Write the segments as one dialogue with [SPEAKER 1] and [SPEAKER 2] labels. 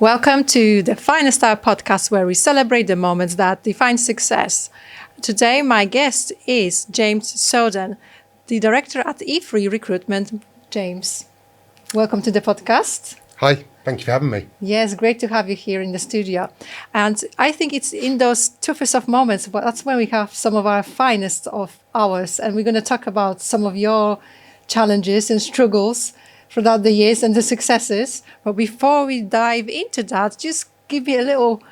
[SPEAKER 1] Welcome to the Finest Style podcast, where we celebrate the moments that define success. Today, my guest is James Soden, the director at E3 Recruitment. James, welcome to the podcast.
[SPEAKER 2] Hi, thank you for having me.
[SPEAKER 1] Yes, great to have you here in the studio. And I think it's in those toughest of moments, but that's when we have some of our finest of hours. And we're going to talk about some of your challenges and struggles throughout the years and the successes. But before we dive into that, just give me a little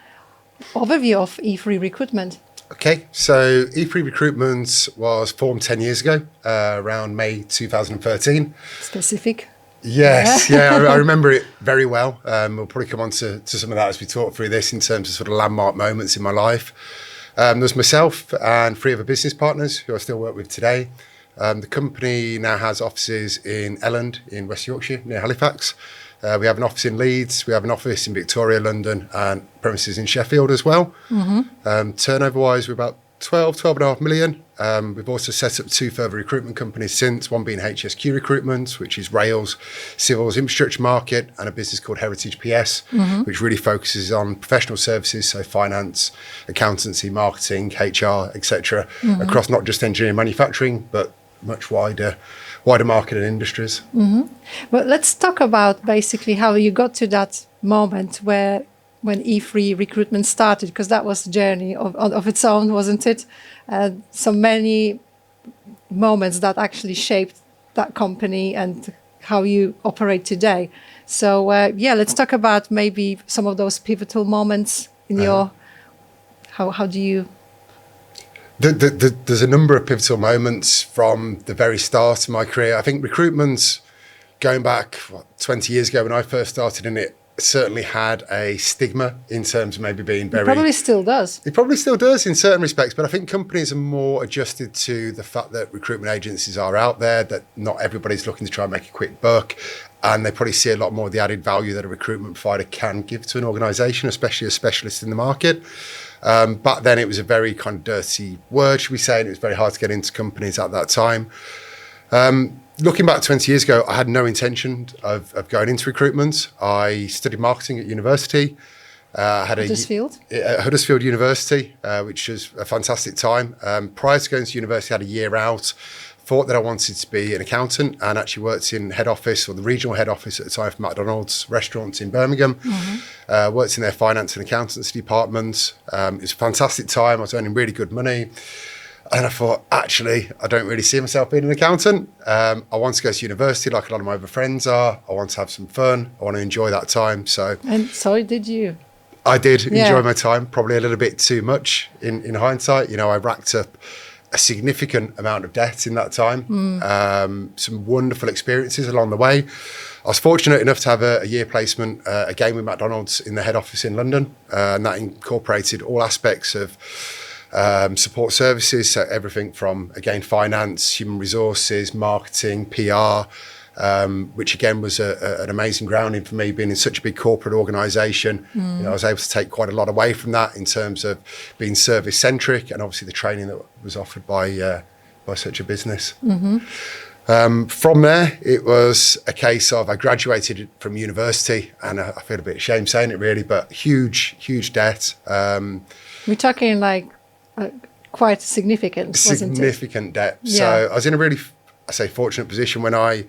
[SPEAKER 1] overview of E3 Recruitment.
[SPEAKER 2] Okay, so E3 Recruitment was formed 10 years ago, around May 2013.
[SPEAKER 1] Specific.
[SPEAKER 2] Yes, I remember it very well. We'll probably come on to some of that as we talk through this in terms of sort of landmark moments in my life. There was myself and 3 other business partners who I still work with today. The company now has offices in Elland in West Yorkshire, near Halifax. We have an office in Leeds, we have an office in Victoria, London, and premises in Sheffield as well. Mm-hmm. Turnover-wise, we're about 12.5 million. We've also set up 2 further recruitment companies since, one being HSQ Recruitment, which is rails, civils, infrastructure market, and a business called Heritage PS, which really focuses on professional services, so finance, accountancy, marketing, HR, etc., across not just engineering and manufacturing, but much wider market and industries.
[SPEAKER 1] But let's talk about basically how you got to that moment when E3 Recruitment started, because that was a journey of its own, wasn't it? So many moments that actually shaped that company and how you operate today. So let's talk about maybe some of those pivotal moments in your, how do you...
[SPEAKER 2] There's a number of pivotal moments from the very start of my career. I think recruitment, going back 20 years ago when I first started in it, certainly had a stigma in terms of maybe being very...
[SPEAKER 1] It probably still does.
[SPEAKER 2] It probably still does in certain respects, but I think companies are more adjusted to the fact that recruitment agencies are out there, that not everybody's looking to try and make a quick buck, and they probably see a lot more of the added value that a recruitment provider can give to an organisation, especially a specialist in the market. Back then it was a very kind of dirty word, should we say, and it was very hard to get into companies at that time. Looking back 20 years ago, I had no intention of going into recruitment. I studied marketing at university.
[SPEAKER 1] Huddersfield?
[SPEAKER 2] At Huddersfield University, which was a fantastic time. Prior to going to university, I had a year out. Thought that I wanted to be an accountant, and actually worked in head office, or the regional head office at the time, for McDonald's restaurants in Birmingham. Worked in their finance and accountancy department. It was a fantastic time. I was earning really good money. And I thought, actually, I don't really see myself being an accountant. I want to go to university like a lot of my other friends are. I want to have some fun. I want to enjoy that time.
[SPEAKER 1] And so did you?
[SPEAKER 2] I did enjoy my time, probably a little bit too much in hindsight. You know, I racked up a significant amount of debt in that time. Some wonderful experiences along the way. I was fortunate enough to have a year placement again with McDonald's in the head office in London. And that incorporated all aspects of support services, so everything from, again, finance, human resources, marketing, PR, which again was an amazing grounding for me, being in such a big corporate organisation. You know, I was able to take quite a lot away from that in terms of being service centric, and obviously the training that was offered by such a business. From there, it was a case of I graduated from university, and I feel a bit ashamed saying it really, but huge debt.
[SPEAKER 1] We're talking like quite significant, wasn't it?
[SPEAKER 2] Significant debt. Yeah. So I was in a really, I say, fortunate position when I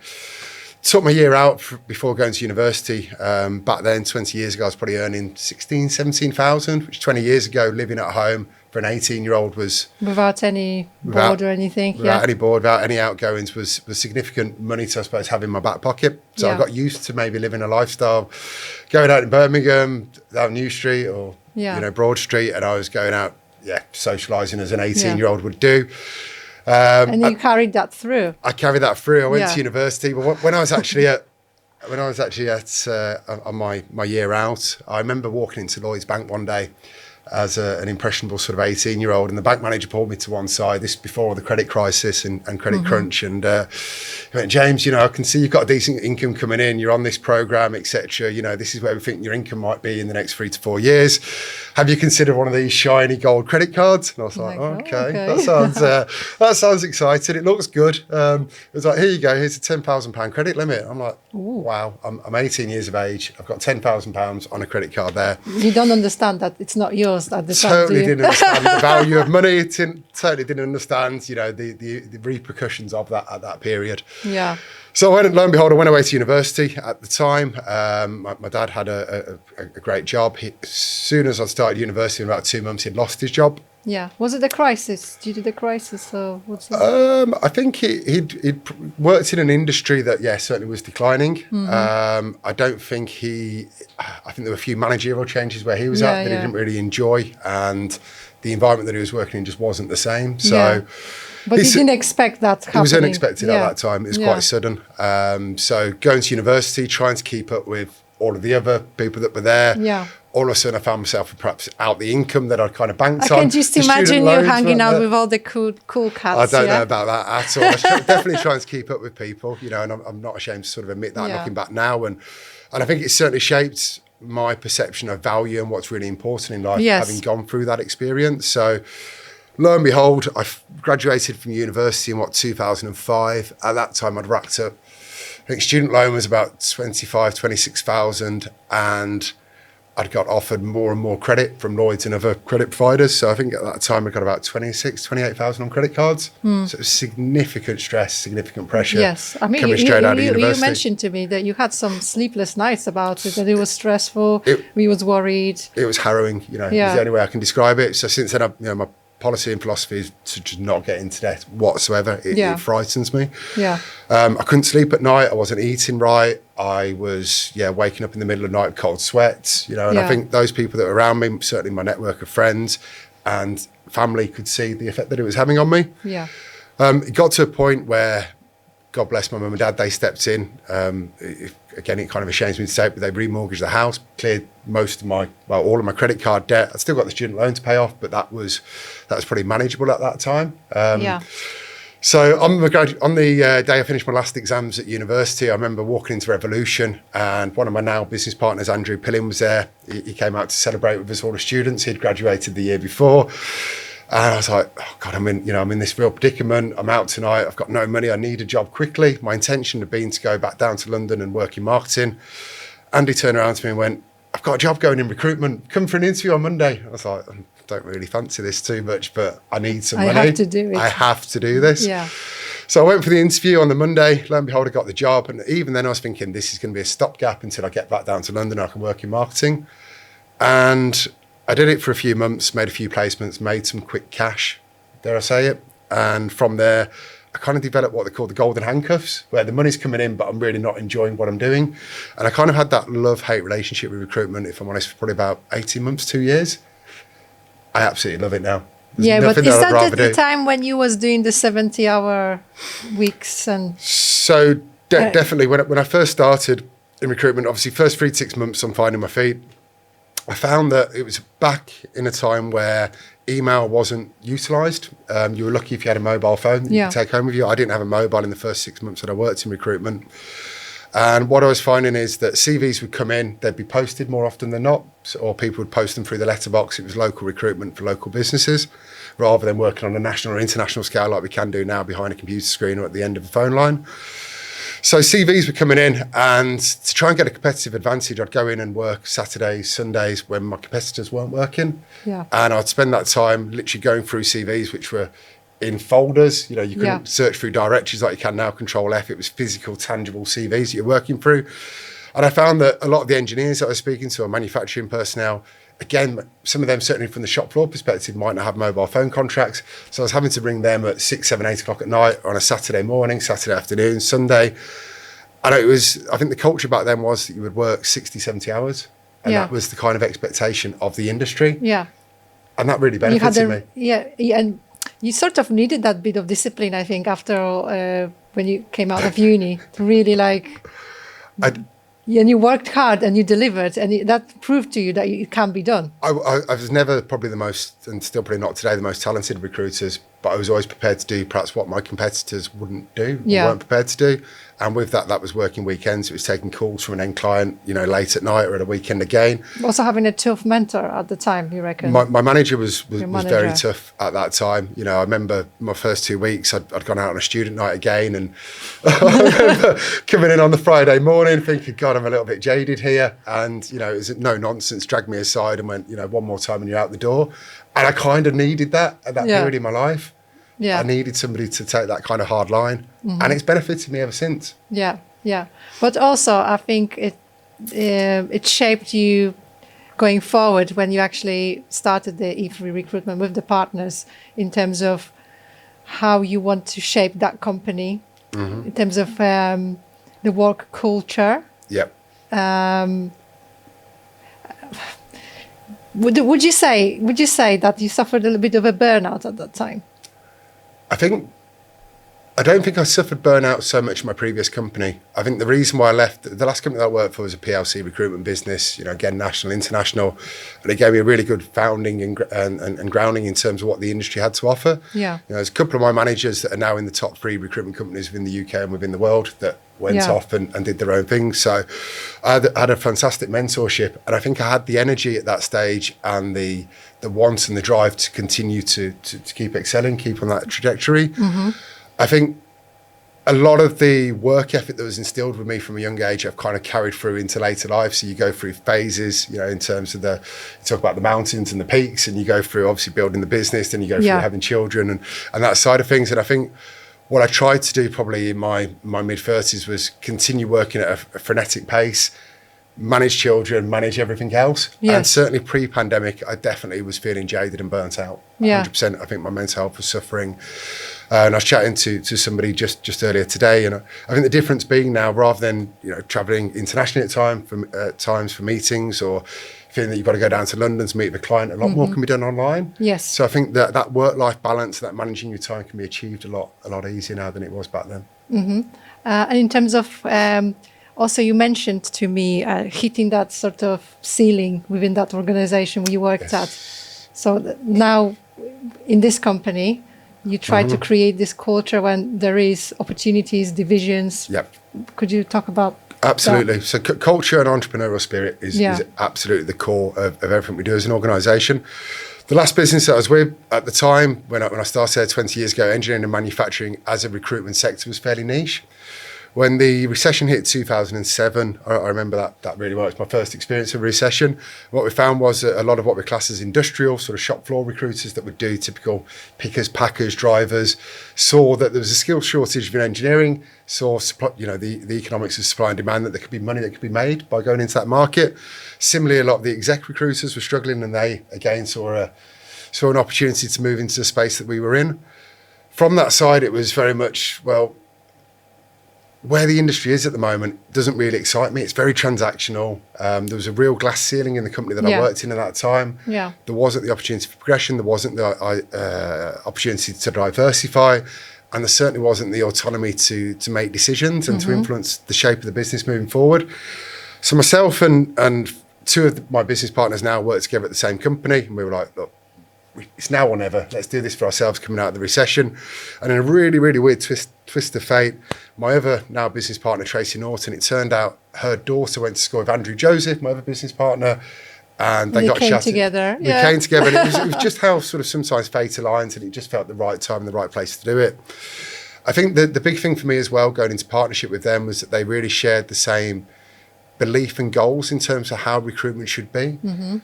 [SPEAKER 2] took my year out before going to university. Back then, 20 years ago, I was probably earning 17,000, which 20 years ago, living at home for an 18-year-old was...
[SPEAKER 1] Without any board or anything.
[SPEAKER 2] Without any board, without any outgoings, was significant money to, I suppose, have in my back pocket. So I got used to maybe living a lifestyle, going out in Birmingham, down New Street or, Broad Street, and I was going out, socialising as an 18-year-old would do.
[SPEAKER 1] And you carried that through.
[SPEAKER 2] I carried that through. I went to university, but when I was actually on my year out, I remember walking into Lloyds Bank one day, as an impressionable sort of 18-year-old, and the bank manager pulled me to one side, this before the credit crisis and credit crunch, and he went, James, I can see you've got a decent income coming in, you're on this program, etc. This is where we think your income might be in the next 3 to 4 years. Have you considered one of these shiny gold credit cards? And I was like, okay. That sounds exciting. It looks good. It was like, here you go, here's a £10,000 credit limit. I'm like, wow, I'm 18 years of age, I've got £10,000 on a credit card there.
[SPEAKER 1] You don't understand that it's not yours at the time,
[SPEAKER 2] Totally didn't understand the value of money. Totally didn't understand, the repercussions of that at that period.
[SPEAKER 1] Yeah.
[SPEAKER 2] So lo and behold, I went away to university at the time. My dad had a great job. As soon as I started university, in about 2 months, he'd lost his job.
[SPEAKER 1] Yeah. Was it the crisis? Due to the crisis, or what's it?
[SPEAKER 2] I think he'd worked in an industry that, certainly was declining. I don't think I think there were a few managerial changes where he was at that he didn't really enjoy, and the environment that he was working in just wasn't the same. So,
[SPEAKER 1] but you didn't expect that happening.
[SPEAKER 2] It was unexpected at that time. It was quite sudden. So going to university, trying to keep up with all of the other people that were there. Yeah. All of a sudden, I found myself perhaps out the income that I'd kind of banked on.
[SPEAKER 1] I can just imagine you hanging out with all the cool cats.
[SPEAKER 2] I don't know about that at all. I was definitely trying to keep up with people, and I'm not ashamed to sort of admit that looking back now. And I think it certainly shaped my perception of value and what's really important in life, having gone through that experience. So lo and behold, I graduated from university in 2005. At that time, I'd racked up, I think student loan was about 26,000, and I'd got offered more and more credit from Lloyds and other credit providers. So I think at that time I got about 28,000 on credit cards. So it was significant stress, significant pressure.
[SPEAKER 1] Yes, I mean,
[SPEAKER 2] coming straight out of university.
[SPEAKER 1] You mentioned to me that you had some sleepless nights about it, that it was stressful, we was worried.
[SPEAKER 2] It was harrowing, It's the only way I can describe it. So since then, my policy and philosophy is to just not get into debt whatsoever. It frightens me. Yeah. I couldn't sleep at night. I wasn't eating right. I was, waking up in the middle of the night with cold sweats, and I think those people that were around me, certainly my network of friends and family, could see the effect that it was having on me. Yeah. It got to a point where, God bless my mum and dad, they stepped in. Again, it kind of ashames me to say it, but they remortgaged the house, cleared all of my credit card debt. I still got the student loan to pay off, but that was pretty manageable at that time. So on the day I finished my last exams at university, I remember walking into Revolution, and one of my now business partners, Andrew Pilling, was there. He came out to celebrate with us, all the students. He'd graduated the year before. And I was like, oh God, I'm in this real predicament. I'm out tonight. I've got no money. I need a job quickly. My intention had been to go back down to London and work in marketing. Andy turned around to me and went, I've got a job going in recruitment. Come for an interview on Monday. I was like, I don't really fancy this too much, but I need some money.
[SPEAKER 1] I have to do it.
[SPEAKER 2] I have to do this.
[SPEAKER 1] Yeah.
[SPEAKER 2] So I went for the interview on the Monday. Lo and behold, I got the job. And even then I was thinking, this is going to be a stopgap until I get back down to London and I can work in marketing. And I did it for a few months, made a few placements, made some quick cash, dare I say it. And from there, I kind of developed what they call the golden handcuffs, where the money's coming in, but I'm really not enjoying what I'm doing. And I kind of had that love-hate relationship with recruitment, if I'm honest, for probably about 18 months, 2 years. I absolutely love it now.
[SPEAKER 1] There's but is that the time when you was doing the 70-hour weeks? And
[SPEAKER 2] so definitely, when I first started in recruitment, obviously first 3 to 6 months I'm finding my feet. I found that it was back in a time where email wasn't utilised. You were lucky if you had a mobile phone that you could take home with you. I didn't have a mobile in the first 6 months that I worked in recruitment. And what I was finding is that CVs would come in, they'd be posted more often than not, or people would post them through the letterbox. It was local recruitment for local businesses, rather than working on a national or international scale like we can do now behind a computer screen or at the end of a phone line. So CVs were coming in, and to try and get a competitive advantage, I'd go in and work Saturdays, Sundays when my competitors weren't working. Yeah. And I'd spend that time literally going through CVs, which were in folders. You couldn't search through directories like you can now, Control F. It was physical, tangible CVs that you're working through. And I found that a lot of the engineers that I was speaking to, or manufacturing personnel, again, some of them, certainly from the shop floor perspective, might not have mobile phone contracts. So I was having to ring them at 6, 7, 8 o'clock at night on a Saturday morning, Saturday afternoon, Sunday. And I think the culture back then was that you would work 60, 70 hours. And that was the kind of expectation of the industry. Yeah. And that really benefited me.
[SPEAKER 1] Yeah, and you sort of needed that bit of discipline, I think, after when you came out of uni, to really like and you worked hard and you delivered, and that proved to you that it can be done.
[SPEAKER 2] I was never probably the most, and still probably not today, the most talented recruiters, but I was always prepared to do perhaps what my competitors wouldn't do, or weren't prepared to do. And with that was working weekends. It was taking calls from an end client, late at night or at a weekend again.
[SPEAKER 1] Also having a tough mentor at the time, you reckon?
[SPEAKER 2] My manager was very tough at that time. I remember my first 2 weeks, I'd gone out on a student night again, and I remember coming in on the Friday morning thinking, God, I'm a little bit jaded here. And, it was no nonsense, dragged me aside and went, one more time and you're out the door. And I kind of needed that at that period in my life. Yeah. I needed somebody to take that kind of hard line, and it's benefited me ever since.
[SPEAKER 1] Yeah. But also, I think it shaped you going forward when you actually started the E3 recruitment with the partners in terms of how you want to shape that company, in terms of the work culture.
[SPEAKER 2] Yep.
[SPEAKER 1] Would you say that you suffered a little bit of a burnout at that time?
[SPEAKER 2] I don't think I suffered burnout so much in my previous company. I think the reason why I left, the last company that I worked for was a PLC recruitment business, again, national, international, and it gave me a really good founding and grounding in terms of what the industry had to offer.
[SPEAKER 1] Yeah.
[SPEAKER 2] There's a couple of my managers that are now in the top 3 recruitment companies within the UK and within the world that went off and did their own thing. So I had a fantastic mentorship, and I think I had the energy at that stage and the want and the drive to continue to keep excelling, keep on that trajectory. I think a lot of the work ethic that was instilled with me from a young age, I've kind of carried through into later life. So you go through phases, in terms of you talk about the mountains and the peaks, and you go through obviously building the business, then you go through having children and that side of things. And I think what I tried to do probably in my mid-30s was continue working at a frenetic pace, manage children, manage everything else. Yes. And certainly pre-pandemic, I definitely was feeling jaded and burnt out. 100%. I think my mental health was suffering. And I was chatting to somebody just earlier today, and I think the difference being now, rather than traveling internationally at times for meetings, or feeling that you've got to go down to London to meet the client, a lot more can be done online.
[SPEAKER 1] Yes.
[SPEAKER 2] So I think that work-life balance, that managing your time, can be achieved a lot easier now than it was back then.
[SPEAKER 1] And in terms of also, you mentioned to me hitting that sort of ceiling within that organization you worked at. So now in this company, you try to create this culture when there is opportunities, divisions.
[SPEAKER 2] Yep.
[SPEAKER 1] Could you talk about
[SPEAKER 2] Absolutely.
[SPEAKER 1] that?
[SPEAKER 2] So culture and entrepreneurial spirit is absolutely the core of everything we do as an organisation. The last business that I was with at the time, when I started there 20 years ago, engineering and manufacturing as a recruitment sector was fairly niche. When the recession hit 2007, I remember that really well. It's my first experience of a recession. What we found was a lot of what we class as industrial, sort of shop floor recruiters that would do typical pickers, packers, drivers, saw that there was a skill shortage in engineering, saw the economics of supply and demand, that there could be money that could be made by going into that market. Similarly, a lot of the exec recruiters were struggling, and they again saw an opportunity to move into the space that we were in. From that side, it was very much, where the industry is at the moment doesn't really excite me. It's very transactional. There was a real glass ceiling in the company that I worked in at that time.
[SPEAKER 1] Yeah.
[SPEAKER 2] There wasn't the opportunity for progression. There wasn't the opportunity to diversify. And there certainly wasn't the autonomy to make decisions and to influence the shape of the business moving forward. So myself and 2 of my business partners now work together at the same company. And we were like, look, it's now or never. Let's do this for ourselves coming out of the recession. And in a really, really weird twist of fate, my other now business partner, Tracy Norton, it turned out her daughter went to school with Andrew Joseph, my other business partner, and they got
[SPEAKER 1] came
[SPEAKER 2] chatted.
[SPEAKER 1] together.
[SPEAKER 2] We came together, and it was just how sort of sometimes fate aligns, and it just felt the right time and the right place to do it. I think the big thing for me as well, going into partnership with them, was that they really shared the same belief and goals in terms of how recruitment should be.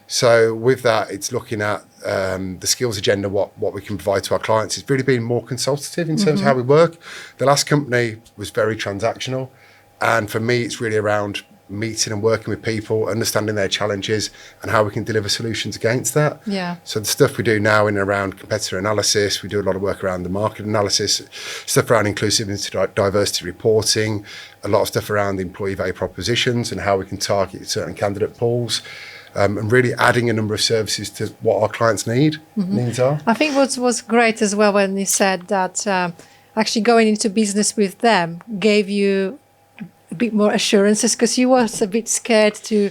[SPEAKER 2] So with that, it's looking at the skills agenda, what we can provide to our clients. It's really being more consultative in terms of how we work. The last company was very transactional, and for me, it's really around meeting and working with people, understanding their challenges and how we can deliver solutions against that.
[SPEAKER 1] Yeah.
[SPEAKER 2] So the stuff we do now in and around competitor analysis, we do a lot of work around the market analysis, stuff around inclusiveness, diversity reporting, a lot of stuff around the employee value propositions and how we can target certain candidate pools, and really adding a number of services to what our clients' needs are.
[SPEAKER 1] I think what was great as well when you said that actually going into business with them gave you bit more assurances, because you was a bit scared to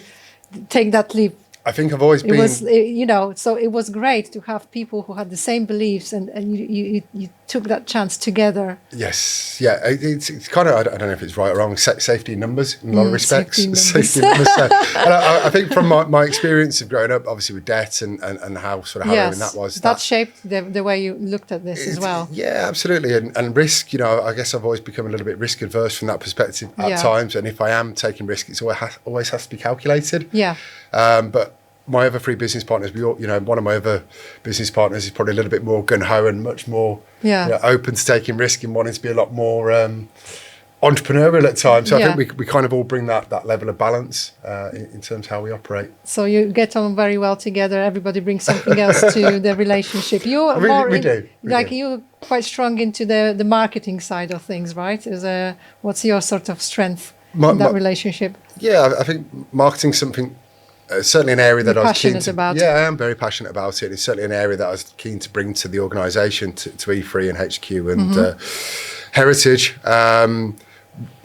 [SPEAKER 1] take that leap.
[SPEAKER 2] I think I've always been.
[SPEAKER 1] So it was great to have people who had the same beliefs, and you took that chance together.
[SPEAKER 2] Yes, yeah, it's kind of, I don't know if it's right or wrong, safety in numbers in a lot of respects.
[SPEAKER 1] Safety in numbers.
[SPEAKER 2] And I think from my experience of growing up, obviously with debt and how sort of harrowing that was.
[SPEAKER 1] That shaped the way you looked at this as well.
[SPEAKER 2] Yeah, absolutely. And risk, I guess I've always become a little bit risk adverse from that perspective at times. And if I am taking risk, it's always has to be calculated.
[SPEAKER 1] Yeah.
[SPEAKER 2] But my other three business partners, we all, one of my other business partners is probably a little bit more gung-ho and much more open to taking risk and wanting to be a lot more entrepreneurial at times. So I think we kind of all bring that level of balance in terms of how we operate.
[SPEAKER 1] So you get on very well together. Everybody brings something else to the relationship. You're you're quite strong into the marketing side of things, right? What's your sort of strength in that relationship?
[SPEAKER 2] Yeah, I think marketing's something. Certainly an area that I was keen to.
[SPEAKER 1] About.
[SPEAKER 2] Yeah, I am very passionate about it. It's certainly an area that I was keen to bring to the organisation, to E3 and HQ and Heritage.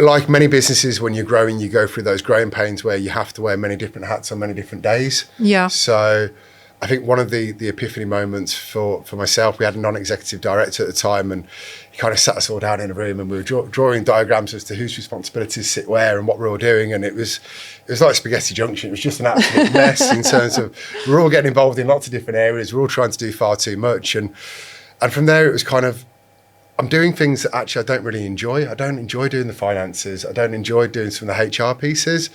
[SPEAKER 2] Like many businesses, when you're growing, you go through those growing pains where you have to wear many different hats on many different days.
[SPEAKER 1] Yeah.
[SPEAKER 2] So I think one of the epiphany moments for myself, we had a non-executive director at the time, and he kind of sat us all down in a room, and we were drawing diagrams as to whose responsibilities sit where and what we're all doing, and it was like Spaghetti Junction. It was just an absolute mess in terms of we're all getting involved in lots of different areas. We're all trying to do far too much, and from there it was kind of, I'm doing things that actually I don't really enjoy. I don't enjoy doing the finances. I don't enjoy doing some of the HR pieces.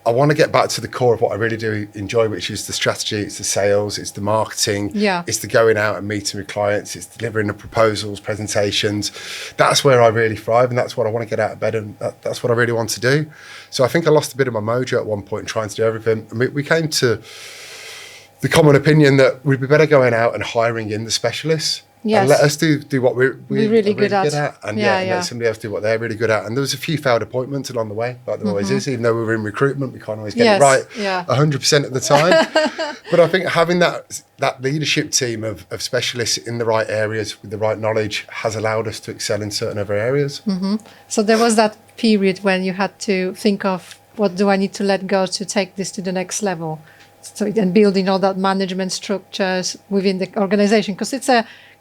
[SPEAKER 2] I want to get back to the core of what I really do enjoy, which is the strategy, it's the sales, it's the marketing, it's the going out and meeting with clients, it's delivering the proposals, presentations. That's where I really thrive, and that's what I want to get out of bed, and that's what I really want to do. So I think I lost a bit of my mojo at one point trying to do everything. And we came to the common opinion that we'd be better going out and hiring in the specialists. Yes. And let us do what we're really good at. And let somebody else do what they're really good at. And there was a few failed appointments along the way, like there always is. Even though we were in recruitment, we can't always get it right 100% of the time. But I think having that leadership team of specialists in the right areas with the right knowledge has allowed us to excel in certain other areas.
[SPEAKER 1] Mm-hmm. So there was that period when you had to think of, what do I need to let go to take this to the next level? So, and building all that management structures within the organization, because it's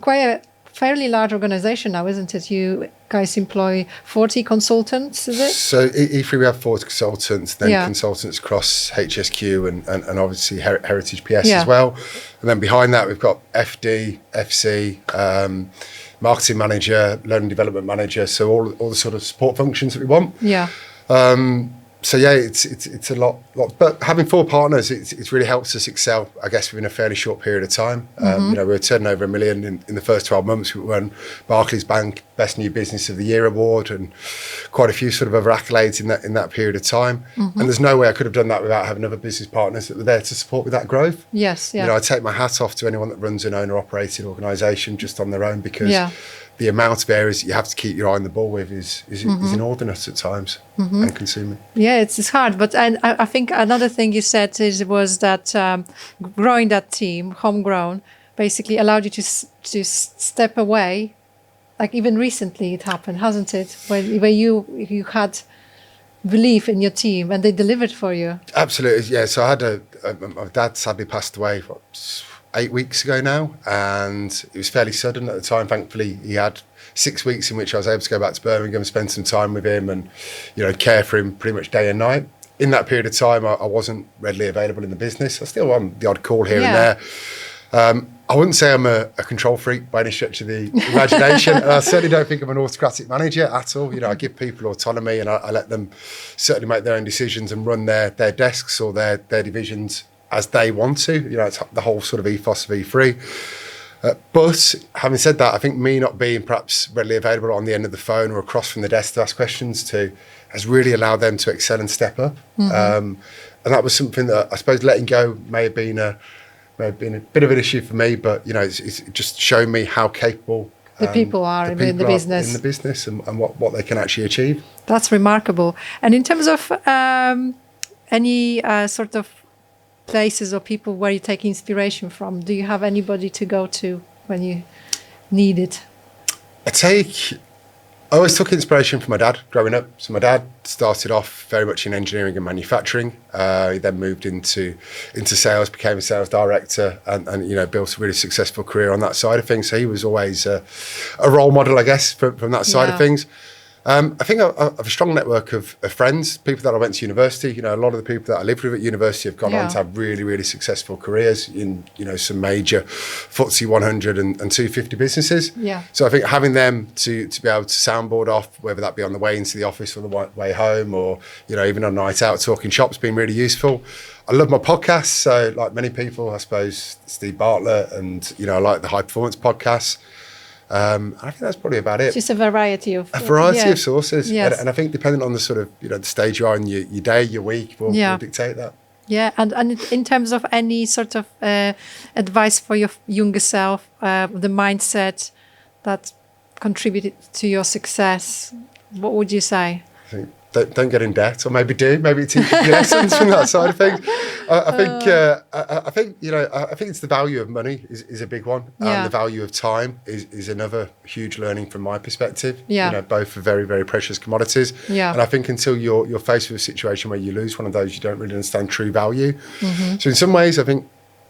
[SPEAKER 1] quite a fairly large organization now, isn't it? You guys employ 40 consultants, is it?
[SPEAKER 2] So E3, we have 40 consultants, then consultants across HSQ and obviously Heritage PS as well. And then behind that, we've got FD, FC, marketing manager, learning development manager. So all the sort of support functions that we want. Yeah. So yeah, it's a lot, but having four partners, it really helps us excel, I guess, within a fairly short period of time. We were turning over $1 million in the first 12 months. We won Barclays Bank Best New Business of the Year award and quite a few sort of other accolades in that period of time. And there's no way I could have done that without having other business partners that were there to support with that growth.
[SPEAKER 1] Yes, yeah.
[SPEAKER 2] I take my hat off to anyone that runs an owner-operated organisation just on their own, because the amount of areas that you have to keep your eye on the ball with is inordinate at times and consuming.
[SPEAKER 1] Yeah, it's hard. But I think another thing you said was that growing that team, homegrown, basically allowed you to step away. Like even recently it happened, hasn't it? Where you had belief in your team and they delivered for you.
[SPEAKER 2] Absolutely, yeah. So I had my dad sadly passed away 8 weeks ago now, and it was fairly sudden at the time. Thankfully, he had 6 weeks in which I was able to go back to Birmingham and spend some time with him and, care for him pretty much day and night. In that period of time, I wasn't readily available in the business. I still on the odd call here and there. I wouldn't say I'm a control freak by any stretch of the imagination. And I certainly don't think I'm an autocratic manager at all. I give people autonomy and I let them certainly make their own decisions and run their desks or their divisions as they want to. It's the whole sort of ethos of E3. But having said that, I think me not being perhaps readily available on the end of the phone or across from the desk to ask questions to has really allowed them to excel and step up. And that was something that I suppose letting go may have been a bit of an issue for me, but it's just shown me how capable
[SPEAKER 1] the people are in the business
[SPEAKER 2] and what they can actually achieve.
[SPEAKER 1] That's remarkable. And in terms of any sort of places or people where you take inspiration from, do you have anybody to go to when you need it?
[SPEAKER 2] I take I always took inspiration from my dad growing up. So my dad started off very much in engineering and manufacturing. He then moved into sales, became a sales director, and built a really successful career on that side of things. So he was always a role model, I guess, from that side of things. I think I have a strong network of friends, people that I went to university. A lot of the people that I lived with at university have gone on to have really, really successful careers in, some major FTSE 100 and 250 businesses.
[SPEAKER 1] Yeah.
[SPEAKER 2] So I think having them to be able to soundboard off, whether that be on the way into the office or the way home, or, even on a night out talking shop's been really useful. I love my podcasts. So like many people, I suppose, Steve Bartlett and, I like the High Performance podcasts. I think that's probably about it.
[SPEAKER 1] Just a variety of
[SPEAKER 2] sources.
[SPEAKER 1] Yes.
[SPEAKER 2] And I think depending on the sort of, the stage you are in your day, your week will dictate that.
[SPEAKER 1] Yeah. And in terms of any sort of advice for your younger self, the mindset that contributed to your success, what would you say?
[SPEAKER 2] I think don't get in debt, or maybe do. Maybe it teaches you lessons from that side of things. I think it's the value of money is a big one. The value of time is another huge learning from my perspective. Both are very, very precious commodities. And I think until you're faced with a situation where you lose one of those, you don't really understand true value. So in some ways, I think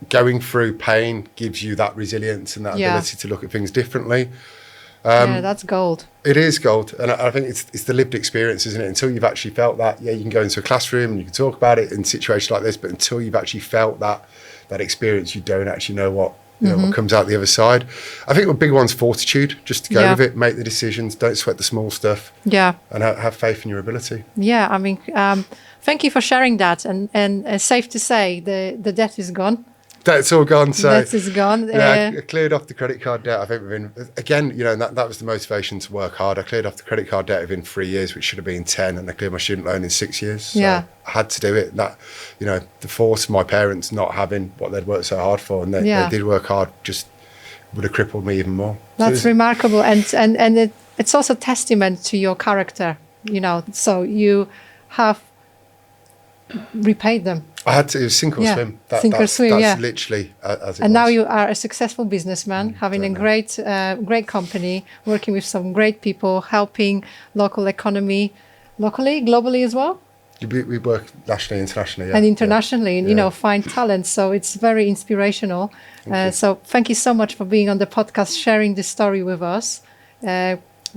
[SPEAKER 2] going through pain gives you that resilience and that ability to look at things differently.
[SPEAKER 1] That's gold.
[SPEAKER 2] It is gold, and I think it's the lived experience, isn't it? Until you've actually felt that, you can go into a classroom and you can talk about it in situations like this, but until you've actually felt that experience, you don't actually know what what comes out the other side. I think the big one's fortitude, just to go with it, make the decisions, don't sweat the small stuff, and have faith in your ability.
[SPEAKER 1] Yeah, I mean, thank you for sharing that, and safe to say the debt is gone.
[SPEAKER 2] That's all gone. So
[SPEAKER 1] that is gone.
[SPEAKER 2] I cleared off the credit card debt. I think that was the motivation to work hard. I cleared off the credit card debt within 3 years, which should have been 10, and I cleared my student loan in 6 years. So I had to do it. That the force of my parents not having what they'd worked so hard for, and they did work hard, just would have crippled me even more.
[SPEAKER 1] That's remarkable, and it's also testament to your character. So you have repaid them.
[SPEAKER 2] I had to sink or swim. That's literally as it
[SPEAKER 1] and
[SPEAKER 2] was.
[SPEAKER 1] now you are a successful businessman, having a great company, working with some great people, helping local economy, locally, globally as well.
[SPEAKER 2] We work nationally, internationally,
[SPEAKER 1] and internationally, and find talent. So it's very inspirational. So thank you so much for being on the podcast, sharing this story with us.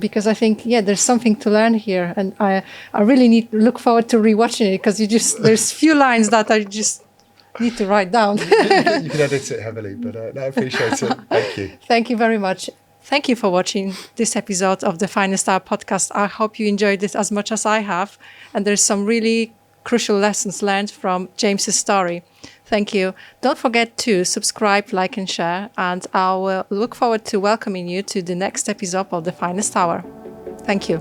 [SPEAKER 1] Because I think, there's something to learn here, and I really look forward to rewatching it, because there's few lines that I just need to write down.
[SPEAKER 2] You can edit it heavily, but I appreciate it. Thank you.
[SPEAKER 1] Thank you very much. Thank you for watching this episode of the Finest Hour podcast. I hope you enjoyed it as much as I have, and there's some really crucial lessons learned from James's story. Thank you. Don't forget to subscribe, like, and share, and I will look forward to welcoming you to the next episode of The Finest Hour. Thank you.